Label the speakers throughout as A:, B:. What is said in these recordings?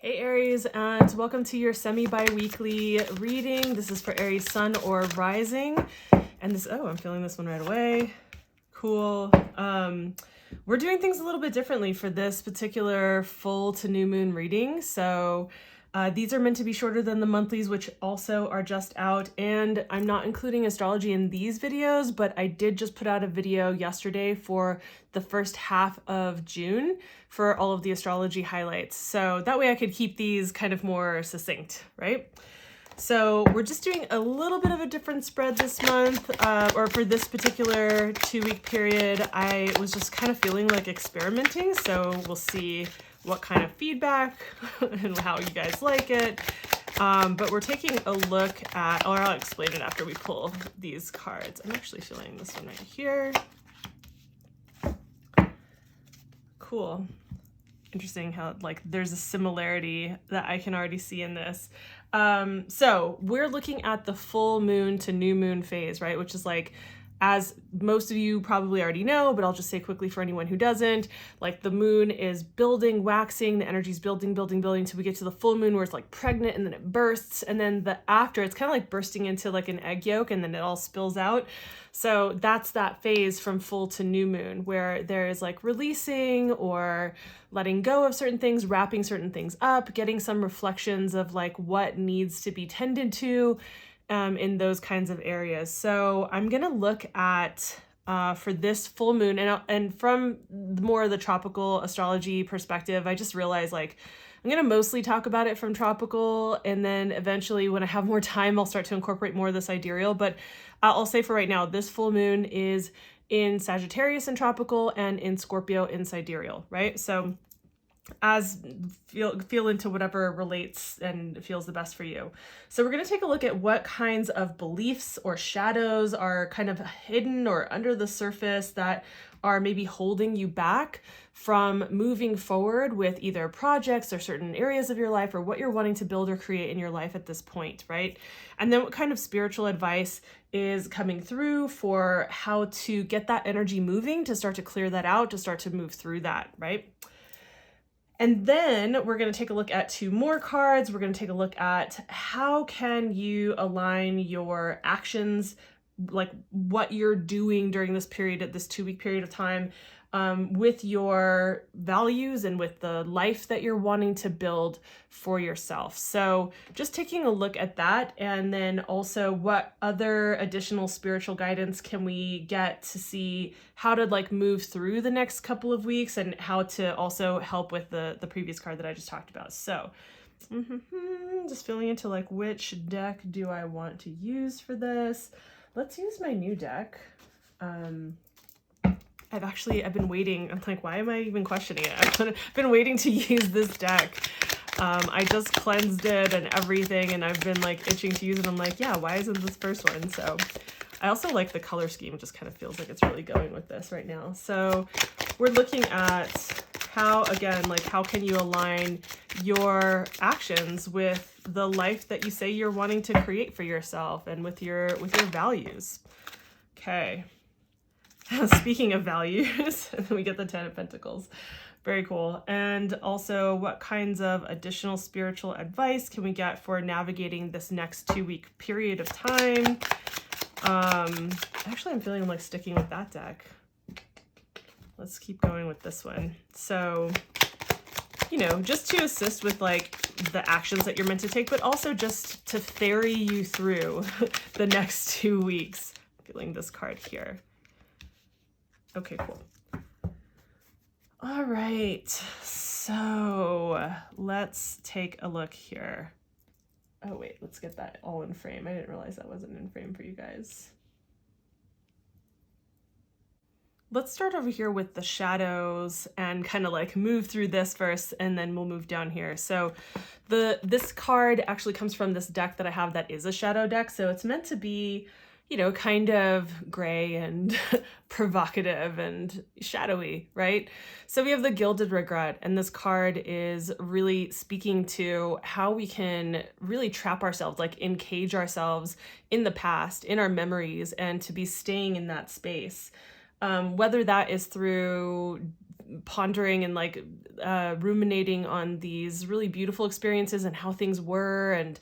A: Hey Aries, and welcome to your semi-bi-weekly reading. This is for Aries Sun or Rising. And this, oh, I'm feeling this one right away. Cool. We're doing things a little bit differently for this particular full to new moon reading. So these are meant to be shorter than the monthlies, which also are just out. And I'm not including astrology in these videos, but I did just put out a video yesterday for the first half of June for all of the astrology highlights. So that way I could keep these kind of more succinct, right? So we're just doing a little bit of a different spread this month, or for this particular 2-week period. I was just kind of feeling like experimenting, so we'll see what kind of feedback and how you guys like it. But we're taking a look at, or I'll explain it after we pull these cards. I'm actually feeling this one right here. Cool. Interesting how like there's a similarity that I can already see in this. So we're looking at the full moon to new moon phase, right? Which is like, as most of you probably already know, but I'll just say quickly for anyone who doesn't, like the moon is building, waxing, the energy's building, building, building till we get to the full moon where it's like pregnant and then it bursts. And then the after, it's kind of like bursting into like an egg yolk and then it all spills out. So that's that phase from full to new moon where there is like releasing or letting go of certain things, wrapping certain things up, getting some reflections of like what needs to be tended to in those kinds of areas. So I'm gonna look at for this full moon, and from more of the tropical astrology perspective, I just realized like I'm gonna mostly talk about it from tropical, and then eventually when I have more time, I'll start to incorporate more of the sidereal. But I'll say for right now, this full moon is in Sagittarius in tropical and in Scorpio in sidereal, right? So as feel into whatever relates and feels the best for you. So we're going to take a look at what kinds of beliefs or shadows are kind of hidden or under the surface that are maybe holding you back from moving forward with either projects or certain areas of your life or what you're wanting to build or create in your life at this point, right? And then what kind of spiritual advice is coming through for how to get that energy moving, to start to clear that out, to start to move through that, right? And then we're going to take a look at 2 more cards. We're going to take a look at how can you align your actions, like what you're doing during this period, at this 2-week period of time, with your values and with the life that you're wanting to build for yourself. So just taking a look at that, and then also what other additional spiritual guidance can we get to see how to like move through the next couple of weeks, and how to also help with the previous card that I just talked about. So just feeling into like which deck do I want to use for this. Let's use my new deck. I've been waiting. I'm like, why am I even questioning it? I've been waiting to use this deck. I just cleansed it and everything, and I've been like itching to use it. I'm like, yeah, why isn't this first one? So I also like the color scheme. It just kind of feels like it's really going with this right now. So we're looking at how, again, like how can you align your actions with the life that you say you're wanting to create for yourself and with your values. Okay. Speaking of values, and then we get the 10 of Pentacles. Very cool. And also, what kinds of additional spiritual advice can we get for navigating this next 2-week period of time? Actually, I'm feeling like sticking with that deck. Let's keep going with this one. So, you know, just to assist with like the actions that you're meant to take, but also just to ferry you through the next 2 weeks. Feeling this card here. Okay, cool. All right, so let's take a look here. Oh wait, let's get that all in frame. I didn't realize that wasn't in frame for you guys. Let's start over here with the shadows and kind of like move through this first, and then we'll move down here. So this card actually comes from this deck that I have that is a shadow deck. So it's meant to be, you know, kind of gray and provocative and shadowy, right? So we have the Gilded Regret, and this card is really speaking to how we can really trap ourselves, like encage ourselves in the past, in our memories, and to be staying in that space. Whether that is through pondering and like ruminating on these really beautiful experiences and how things were, and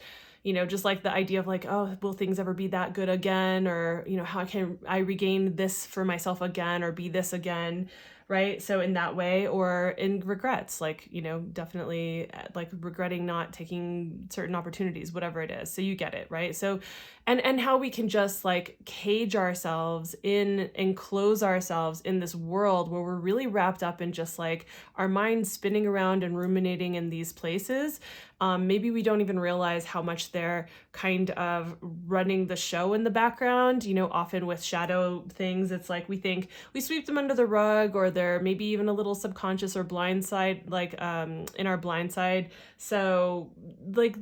A: just like the idea of like, oh, will things ever be that good again, or how can I regain this for myself again, or be this again, right? So in that way, or in regrets, like definitely like regretting not taking certain opportunities, whatever it is. So you get it, right? So and how we can just like cage ourselves in and close ourselves in this world where we're really wrapped up in just like our minds spinning around and ruminating in these places. Maybe we don't even realize how much they're kind of running the show in the background. Often with shadow things, it's like we think we sweep them under the rug, or they're maybe even a little subconscious or blind side, like in our blind side. So like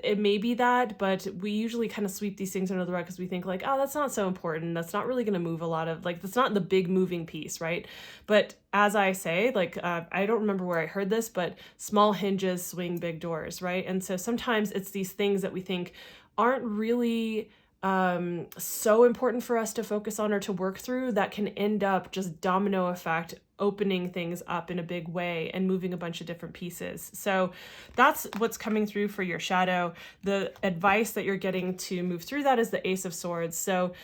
A: it may be that, but we usually kind of sweep these things under the rug because we think like, oh, that's not so important. That's not really going to move a lot of, like, that's not the big moving piece, right? But as I say, like, I don't remember where I heard this, but small hinges swing big doors, right? And so sometimes it's these things that we think aren't really so important for us to focus on or to work through that can end up just domino effect, opening things up in a big way and moving a bunch of different pieces. So that's what's coming through for your shadow. The advice that you're getting to move through that is the Ace of Swords. So,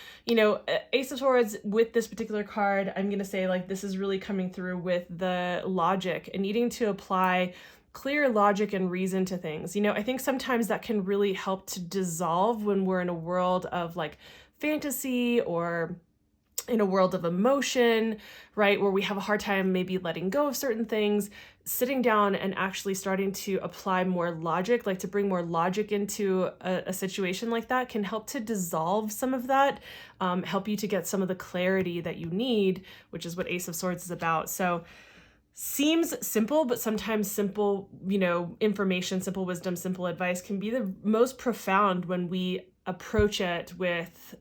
A: Ace of Swords with this particular card, I'm going to say like this is really coming through with the logic and needing to apply clear logic and reason to things. I think sometimes that can really help to dissolve when we're in a world of like fantasy or in a world of emotion, right? Where we have a hard time maybe letting go of certain things, sitting down and actually starting to apply more logic, like to bring more logic into a situation like that can help to dissolve some of that, help you to get some of the clarity that you need, which is what Ace of Swords is about. So seems simple, but sometimes simple, information, simple wisdom, simple advice can be the most profound when we approach it with,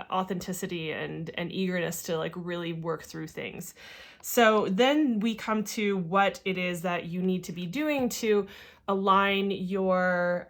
A: authenticity and eagerness to like really work through things. So then we come to what it is that you need to be doing to align your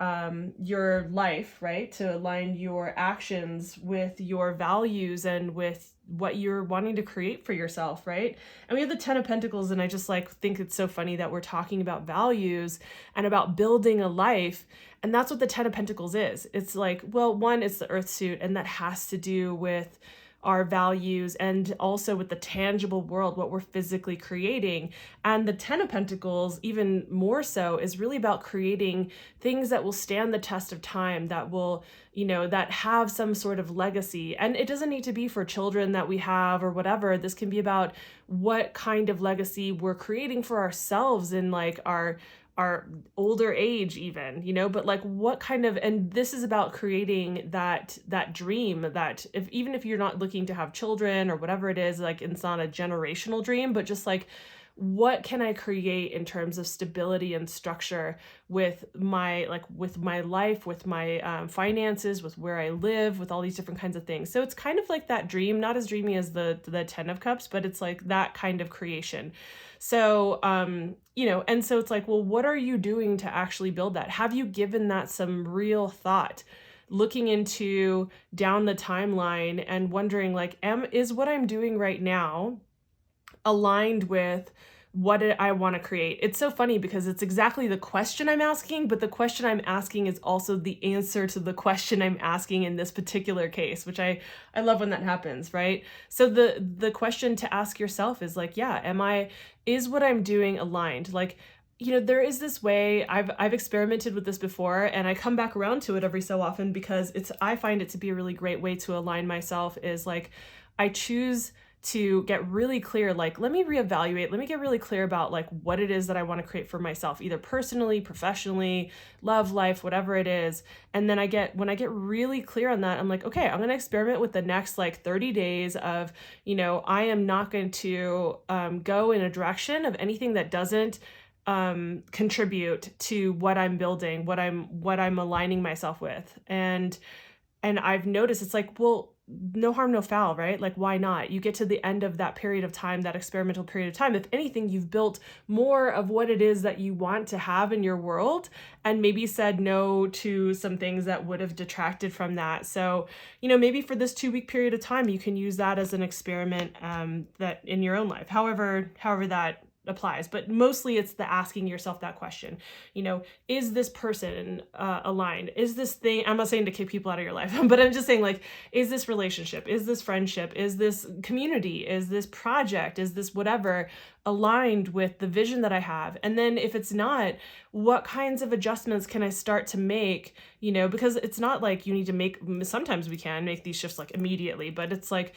A: life, right? To align your actions with your values and with what you're wanting to create for yourself, right? And we have the 10 of Pentacles, and I just like think it's so funny that we're talking about values and about building a life. And that's what the 10 of Pentacles is. It's like, well, one, it's the earth suit, and that has to do with our values and also with the tangible world, what we're physically creating. And the 10 of Pentacles, even more so, is really about creating things that will stand the test of time, that will, that have some sort of legacy. And it doesn't need to be for children that we have or whatever. This can be about what kind of legacy we're creating for ourselves in like our older age even, but like what kind of, and this is about creating that dream that even if you're not looking to have children or whatever it is, like it's not a generational dream, but just like, what can I create in terms of stability and structure with my life, with my finances, with where I live, with all these different kinds of things. So it's kind of like that dream, not as dreamy as the 10 of Cups, but it's like that kind of creation. So, and so it's like, well, what are you doing to actually build that? Have you given that some real thought? Looking into down the timeline and wondering like, is what I'm doing right now aligned with what I want to create? It's so funny because it's exactly the question I'm asking, but the question I'm asking is also the answer to the question I'm asking in this particular case, which I love when that happens, right? So the question to ask yourself is like, yeah, is what I'm doing aligned? Like, there is this way, I've experimented with this before, and I come back around to it every so often because I find it to be a really great way to align myself, is like, I choose to get really clear, like, let me reevaluate, let me get really clear about like what it is that I want to create for myself, either personally, professionally, love life, whatever it is. And then when I get really clear on that, I'm like, okay, I'm going to experiment with the next like 30 days of, I am not going to go in a direction of anything that doesn't contribute to what I'm building, what I'm aligning myself with. And I've noticed it's like, well, no harm, no foul, right? Like, why not? You get to the end of that period of time, that experimental period of time. If anything, you've built more of what it is that you want to have in your world, and maybe said no to some things that would have detracted from that. So, maybe for this 2-week period of time, you can use that as an experiment, that in your own life, however that applies. But mostly it's the asking yourself that question, is this person aligned? Is this thing, I'm not saying to kick people out of your life, but I'm just saying, like, is this relationship, is this friendship, is this community, is this project, is this whatever aligned with the vision that I have? And then if it's not, what kinds of adjustments can I start to make? Because it's not like you need to make, sometimes we can make these shifts like immediately, but it's like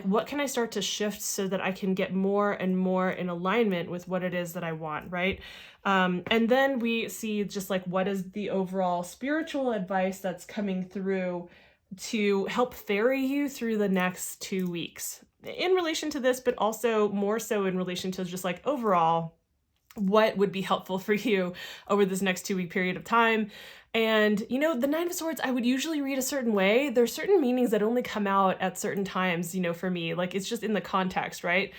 A: what can I start to shift so that I can get more and more in alignment with what it is that I want, right? And then we see just like, what is the overall spiritual advice that's coming through to help ferry you through the next 2 weeks in relation to this, but also more so in relation to just like overall, what would be helpful for you over this next 2-week period of time. And, the Nine of Swords, I would usually read a certain way. There's certain meanings that only come out at certain times, for me, like it's just in the context, right?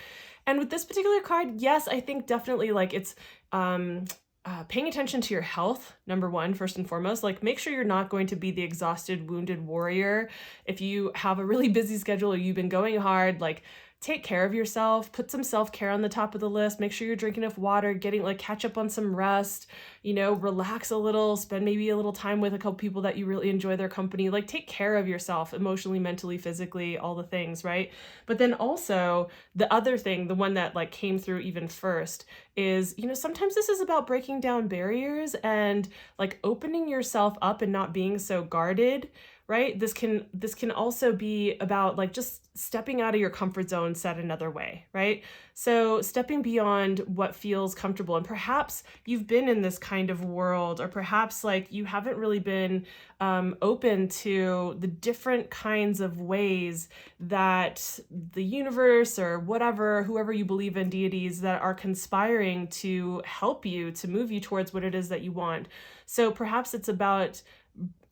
A: And with this particular card, yes, I think definitely like it's paying attention to your health, number one, first and foremost. Like, make sure you're not going to be the exhausted, wounded warrior. If you have a really busy schedule or you've been going hard, like, take care of yourself, put some self-care on the top of the list, make sure you're drinking enough water, catch up on some rest, relax a little, spend maybe a little time with a couple people that you really enjoy their company, like take care of yourself emotionally, mentally, physically, all the things, right? But then also the other thing, the one that like came through even first is, sometimes this is about breaking down barriers and like opening yourself up and not being so guarded, right? This can also be about like just stepping out of your comfort zone said another way, right? So stepping beyond what feels comfortable, and perhaps you've been in this kind of world, or perhaps like you haven't really been open to the different kinds of ways that the universe or whatever, whoever you believe in, deities that are conspiring to help you, to move you towards what it is that you want. So perhaps it's about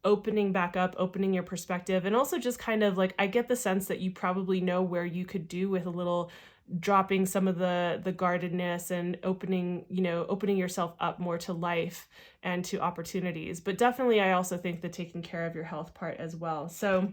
A: opening back up, opening your perspective, and also just kind of like, I get the sense that you probably know where you could do with a little dropping some of the guardedness and opening yourself up more to life and to opportunities. But definitely, I also think the taking care of your health part as well. So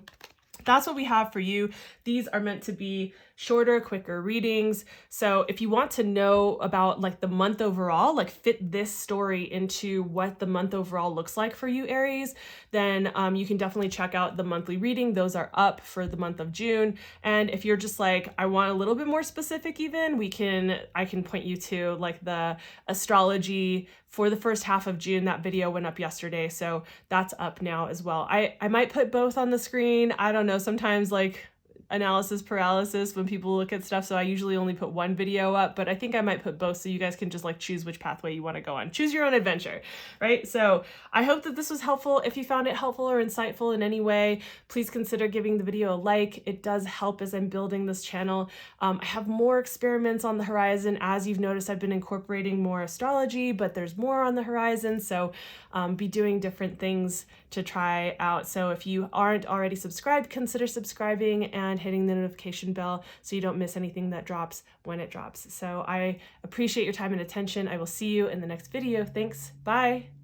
A: that's what we have for you. These are meant to be shorter, quicker readings. So if you want to know about like the month overall, like fit this story into what the month overall looks like for you, Aries, then you can definitely check out the monthly reading. Those are up for the month of June. And if you're just like, I want a little bit more specific even, I can point you to like the astrology for the first half of June. That video went up yesterday, so that's up now as well. I might put both on the screen. I don't know, sometimes like analysis paralysis when people look at stuff, so I usually only put one video up, but I think I might put both so you guys can just like choose which pathway you want to go on. Choose your own adventure, right? So I hope that this was helpful. If you found it helpful or insightful in any way, please consider giving the video a like. It does help as I'm building this channel. I have more experiments on the horizon. As you've noticed, I've been incorporating more astrology, but there's more on the horizon, so be doing different things to try out. So if you aren't already subscribed, consider subscribing and hitting the notification bell so you don't miss anything that drops when it drops. So I appreciate your time and attention. I will see you in the next video. Thanks. Bye.